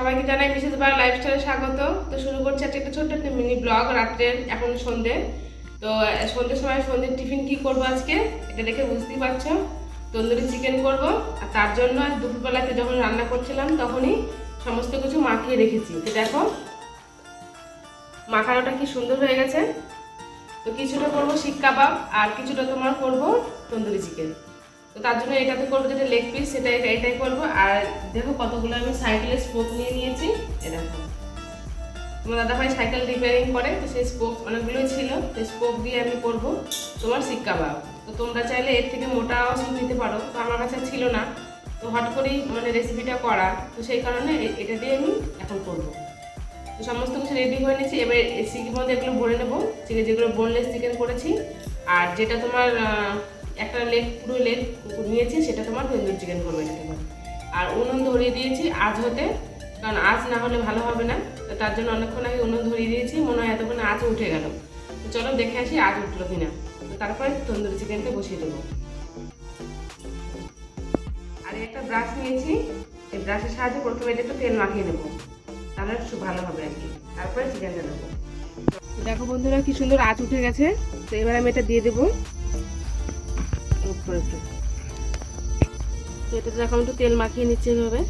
সবাইকে জানাই মিসেস বার লাইফস্টাইলে স্বাগত। তো শুরু করছি একটা ছোট্ট একটা মিনি ব্লগ। রাত্রে এখন সন্ধে, তো সন্ধ্যের সময় সন্ধ্যের টিফিন কি করব আজকে এটা দেখে বুঝতেই পারছো। তন্দুরি চিকেন করব, আর তার জন্য আজ দুপুরবেলাতে যখন রান্না করছিলাম তখনই সমস্ত কিছু মাখিয়ে রেখেছি। তো দেখো মাখানোটা কি সুন্দর হয়ে গেছে। তো কিছুটা করব শিক কাবাব আর কিছুটা তোমার করব তন্দুরি চিকেন। তো তার জন্য এটাতে করবো যেটা লেগ পিস এটাই করবো। আর দেখো কতগুলো আমি সাইকেলের স্পোক নিয়ে নিয়েছি। এ দেখো তোমার দাদাভাই সাইকেল রিপেয়ারিং করে, তো সেই স্পোক অনেকগুলোই ছিল, সেই স্পোক দিয়ে আমি করবো তোমার শিক কাবাব। তো তোমরা চাইলে এর থেকে মোটাও শিক নিতে পারো, তো আমার কাছে ছিল না, তো হট করেই রেসিপিটা করা, তো সেই কারণে এটা দিয়ে আমি এখন করবো। তো সমস্ত কিছু রেডি করে নিয়েছি। এবার শিকের মধ্যে এগুলো ভরে নেবো, যেগুলো বোনলেস চিকেন করেছি। আর যেটা তোমার একটা লেগ পুরো লেগ নিয়েছি সেটা তোমার তন্দুরি চিকেন করবো এটা তোমার। আর উনুন ধরিয়ে দিয়েছি আজ হতে, কারণ আজ না হলে ভালো হবে না, তো তার জন্য অনেকক্ষণ আগে উনুন ধরিয়ে দিয়েছি। মনে হয় এতক্ষণ আজ উঠে গেল। তো চলো দেখে আসি আজ উঠলো কিনা। তো তারপরে তন্দুরি চিকেনটা বসিয়ে দেবো। আর একটা ব্রাশ নিয়েছি, এই ব্রাশের সাহায্যে প্রথমে এটা একটু তেল মাখিয়ে নেবো, তাহলে একটু ভালো হবে আর কি। তারপরে চিকেনটা দেবো। দেখো বন্ধুরা কি সুন্দর আঁচ উঠে গেছে। তো এবার আমি এটা দিয়ে দেবো উপরে। তো এটাতে এখন একটু তেল মাখিয়ে নিচ্ছে এভাবে।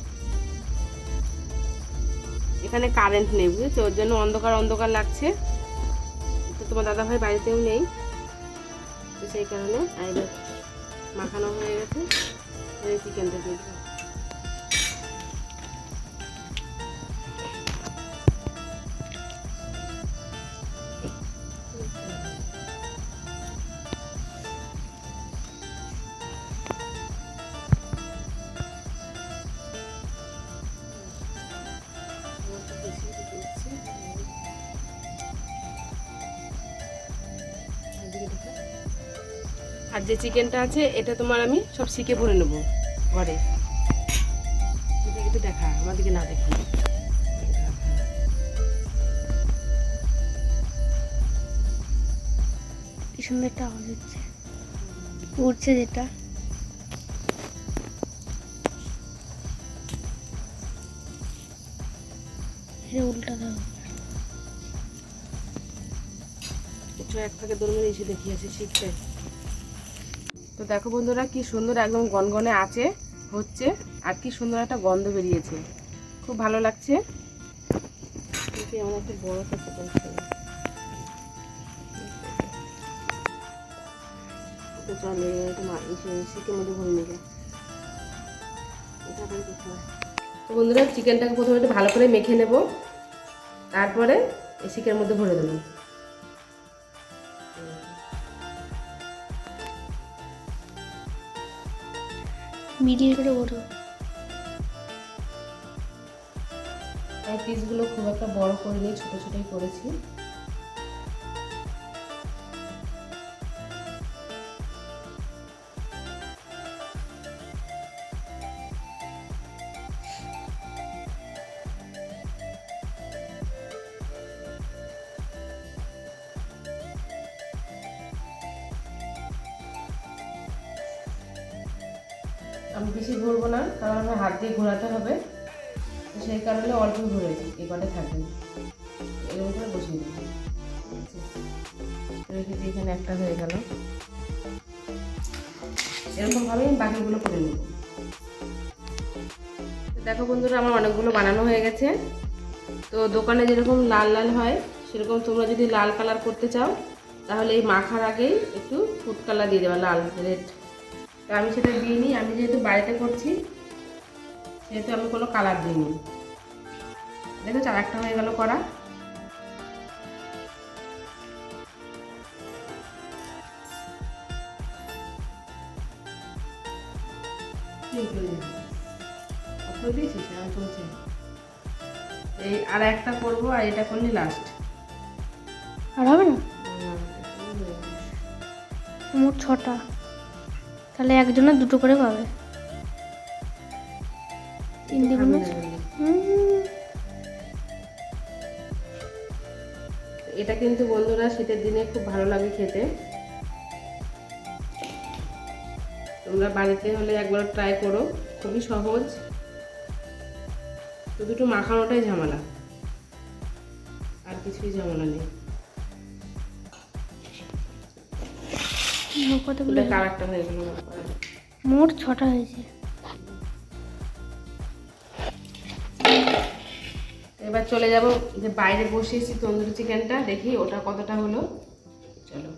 এখানে কারেন্ট নেই বুঝেছো, ওর জন্য অন্ধকার অন্ধকার লাগছে। তো তোমার দাদাভাই বাড়িতেও নেই, তো সেই কারণে আইডা মাখানো হয়ে গেছে। চিকেনটা দিয়ে দেবো। আর যে চিকেনটা আছে এটা তোমার আমি সব শিখে ভরে নেবো ঘরে। একটু দেখা, আমার দিকে না দেখি। কি সুন্দর একটা আওয়াজ হচ্ছে, উঠছে যেটা। উল্টা দাও, একটু এক ফাঁকে দৌড়ে এসে দেখি আছে শিখতে। তো দেখো বন্ধুরা কি সুন্দর একদম গনগনে আছে হচ্ছে, আর কি সুন্দর একটা গন্ধ বেরিয়েছে, খুব ভালো লাগছে। আমার একটা বড় চলে শিখের মধ্যে ভরে নেবে। তো বন্ধুরা চিকেনটাকে প্রথমে একটু ভালো করে মেখে নেব, তারপরে এই শিখের মধ্যে ভরে দেবো। মিডিল করে ওঠো। এই পিসগুলো খুব একটা বড় করে নিয়ে ছোট ছোটই করেছি। আমি বেশি ঘুরবো না, কারণ আমার হাত দিয়ে ঘোরাতে হবে, তো সেই কারণে অল্প ঘুরেছি। এই কটা থাকবে, এরকম করে বসিয়ে দিই। রেখে দিয়ে এখানে একটা হয়ে গেল, এরকমভাবে আমি বাকিগুলো করে নেব। দেখো বন্ধুরা আমার অনেকগুলো বানানো হয়ে গেছে। তো দোকানে যেরকম লাল লাল হয় সেরকম তোমরা যদি লাল কালার করতে চাও তাহলে এই মাখার আগেই একটু ফুড কালার দিয়ে দেবা, লাল রেড। তো আমি সেটা দিইনি, আমি যেহেতু বাড়িতে করছি সেহেতু আমি কোনো কালার দিইনি। দেখো চার একটা হয়ে গেল করা। এই আর একটা করবো, আর এটা করলে লাস্ট। আর হবে না, মোট 6টা, তাহলে একজনের 2টো করে পাবে। 3 দ্বিগুণে 6। এটা কিন্তু বন্ধুরা শীতের দিনে খুব ভালো লাগে খেতে। তোমরা বাড়িতে হলে একবার ট্রাই করো, খুবই সহজ। তো দুটো মাখানোটাই ঝামেলা, আর কিছুই ঝামেলা নেই। কতগুলো কালারটা হয়ে গেল, মোট 6টা হয়েছে। এবার চলে যাব যে বাইরে বসিয়েছি তন্দুরি চিকেনটা, দেখি ওটা কতটা হলো। চলো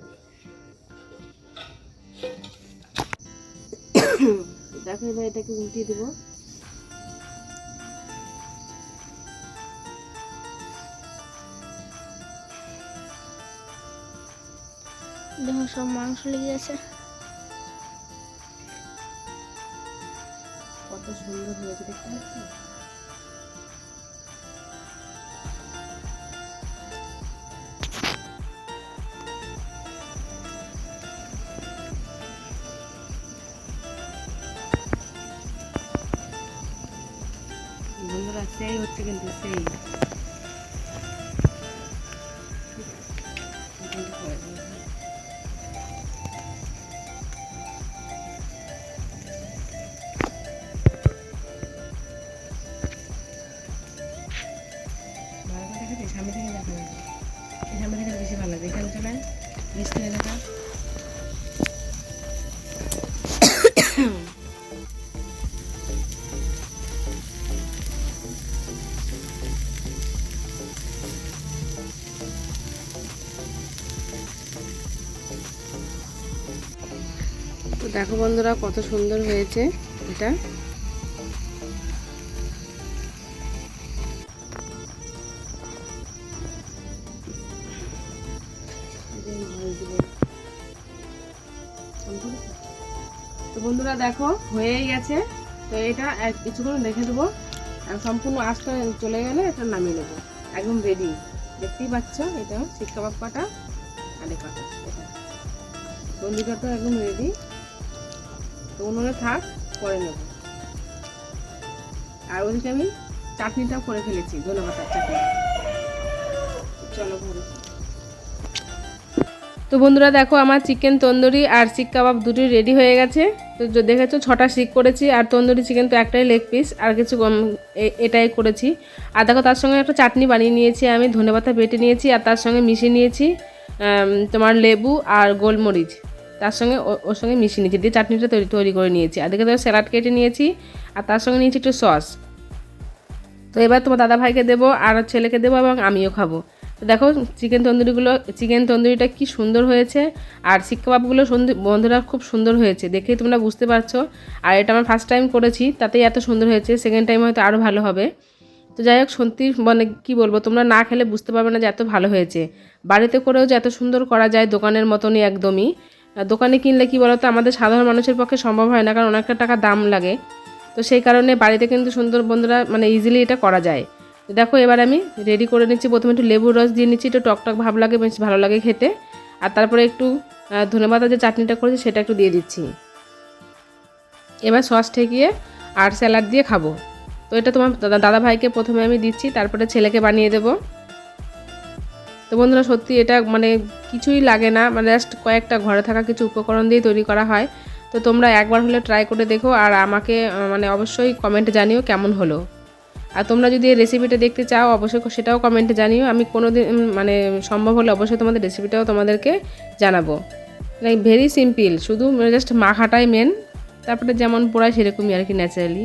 দেখো, এবার এটাকে উল্টিয়ে দেবো। দেখো সব মাংস লেগে আছে। কত সুন্দর হয়েছে দেখতে পাচ্ছ। বন্ধুরা সেই হচ্ছে কিন্তু সেই সামনে থেকে দেখা যাবে, সামনে থেকে বেশি ভালো লাগে। এখানে চলে মিষ্টি এলাকা। তো দেখো বন্ধুরা কত সুন্দর হয়েছে এটা। তো বন্ধুরা দেখো হয়েই গেছে। তো এটা কিছুক্ষণ রেখে দেবো, আর সম্পূর্ণ আঁচটা চলে গেলে এটা নামিয়ে নেবো। একদম রেডি, দেখতেই পাচ্ছ। এটা শিক কাবাব পাটা আর পাটা, এটা তন্দুরিটা একদম রেডি। তো উনুনে থাক, করে নেব। আর ওদিকে আমি চাটনিটাও করে ফেলেছি, ধনেপাতার চাটনি। চলো ঘরে। তো বন্ধুরা দেখো আমার চিকেন তন্দুরি আর শিক কাবাব দুটোই রেডি হয়ে গেছে। তো দেখেছো 6টা শিক করেছি, আর তন্দুরি চিকেন তো একটাই লেগ পিস, আর কিছু এটাই করেছি। আর দেখো তার সঙ্গে একটা চাটনি বানিয়ে নিয়েছি আমি, ধনেপাতা বেটে নিয়েছি, আর তার সঙ্গে মিশিয়ে নিয়েছি তোমার লেবু আর গোলমরিচ, তার সঙ্গে ওর সঙ্গে মিশিয়ে নিয়েছি, দিয়ে চাটনিটা তৈরি করে নিয়েছি। আর দেখে তো স্যালাড কেটে নিয়েছি, আর তার সঙ্গে নিয়েছি একটু সস। তো এবার তোমার দাদা ভাইকে দেবো, আর ছেলেকে দেবো, এবং আমিও খাবো। তো দেখো চিকেন তন্দুরিটা কি সুন্দর হয়েছে, আর শিক কাবাবগুলো বন্ধুরা খুব সুন্দর হয়েছে, দেখেই তোমরা বুঝতে পারছো। আর এটা আমার ফার্স্ট টাইম করেছি, তাতেই এত সুন্দর হয়েছে, সেকেন্ড টাইম হয়তো আরও ভালো হবে। তো যাই হোক, সত্যি মানে কী বলবো, তোমরা না খেলে বুঝতে পারবে না যে এত ভালো হয়েছে। বাড়িতে করেও যে এত সুন্দর করা যায় দোকানের মতনই একদমই। দোকানে কিনলে কি বলতো, আমাদের সাধারণ মানুষের পক্ষে সম্ভব হয় না, কারণ অনেকটা টাকা দাম লাগে। তো সেই কারণে বাড়িতে কিন্তু সুন্দর বন্ধুরা মানে ইজিলি এটা করা যায়। তো দেখো এবার আমি রেডি করে নিচ্ছি। প্রথমে একটু লেবুর রস দিয়ে নিচ্ছি, একটু টকটক ভাব লাগে, বেশ ভালো লাগে খেতে। আর তারপরে একটু ধনেপাতা যে চাটনিটা করেছি সেটা একটু দিয়ে দিচ্ছি। এবার সস ঠেকিয়ে আর স্যালাড দিয়ে খাবো। তো এটা তোমার দাদা ভাইকে প্রথমে আমি দিচ্ছি, তারপরে ছেলেকে বানিয়ে দেবো। তো বন্ধুরা সত্যি এটা মানে কিছুই লাগে না, মানে জাস্ট কয়েকটা ঘরে থাকা কিছু উপকরণ দিয়ে তৈরি করা হয়। তো তোমরা একবার হলে ট্রাই করে দেখো, আর আমাকে মানে অবশ্যই কমেন্টে জানিও কেমন হলো। আর তোমরা যদি এই রেসিপিটা দেখতে চাও অবশ্যই সেটাও কমেন্টে জানিও। আমি কোনো দিন মানে সম্ভব হলে অবশ্যই তোমাদের রেসিপিটাও তোমাদেরকে জানাবো। লাইক ভেরি সিম্পল, শুধু জাস্ট মাখাটাই মেন, তারপরে যেমন পোড়ায় সেরকমই আর কি, ন্যাচারালি।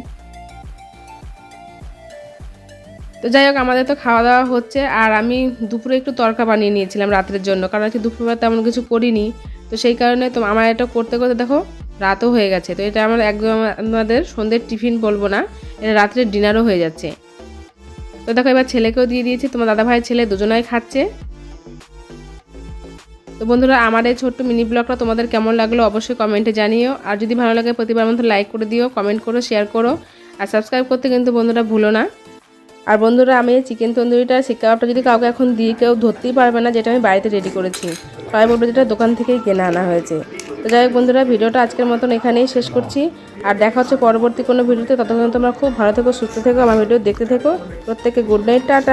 তো যাই হোক, আমাদের তো খাওয়া দাওয়া হচ্ছে, আর আমি দুপুরে একটু তড়কা বানিয়ে নিয়েছিলাম রাতের জন্য, কারণ কি দুপুরবেলা তেমন কিছু করিনি। তো সেই কারণে তো আমার এটা করতে করতে দেখো রাতও হয়ে গেছে। তো এটা আমার একদম আমাদের সন্ধ্যের টিফিন বলবো না, এটা রাত্রের ডিনারও হয়ে যাচ্ছে। তো দেখো এবার ছেলেকেও দিয়ে দিয়েছি, তোমার দাদা ভাইয়ের ছেলে দুজনাই খাচ্ছে। তো বন্ধুরা আমার এই ছোট্ট মিনি ব্লগটা তোমাদের কেমন লাগলো অবশ্যই কমেন্টে জানিও। আর যদি ভালো লাগে প্রতিবার মতো লাইক করে দিও, কমেন্ট করো, শেয়ার করো, আর সাবস্ক্রাইব করতে কিন্তু বন্ধুরা ভুলো না। আর বন্ধুরা আমি এই চিকেন তন্দুরিটা শিক কাবাবটা যদি কাউকে এখন দিই কেউ ধরতেই পারবে না যেটা আমি বাড়িতে রেডি করেছি, সবাই বলবো যেটা দোকান থেকেই কেনা আনা হয়েছে। তো যাই হোক বন্ধুরা, ভিডিওটা আজকের মতন এখানেই শেষ করছি, আর দেখা হচ্ছে পরবর্তী কোনো ভিডিওতে। ততক্ষণ তোমরা খুব ভালো থেকো, সুস্থ থেকো, আমার ভিডিও দেখতে থেকো। প্রত্যেককে গুড নাইট, টাটা।